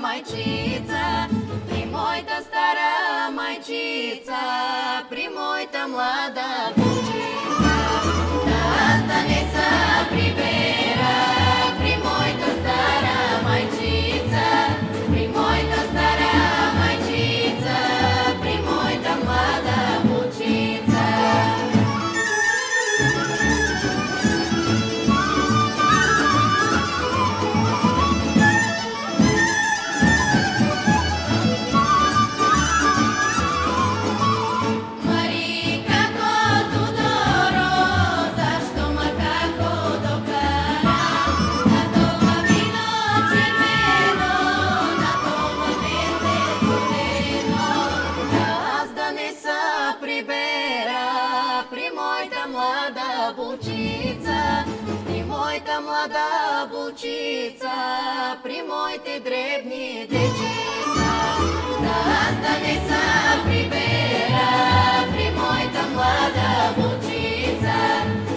майчица, при моята стара майчица, при моята млада булчица. Да не се прибера при моята стара майчица, при моята стара майчица, при моята млада булчица. При моята млада булчица, при моите дребни дечица. Да не се прибера при моята млада булчица,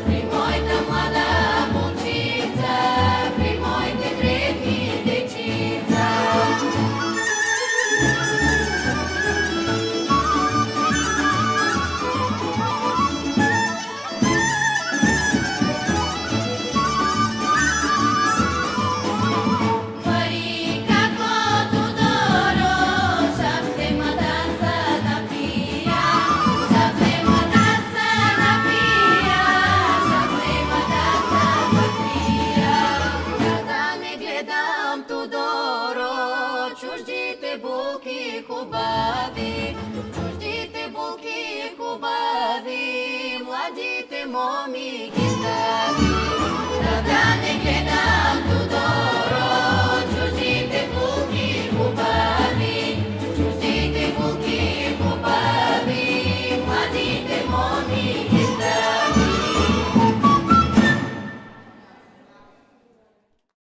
при моята млада булчица, при моите дребни дечица. Чуждите булки хубави, младите моми ги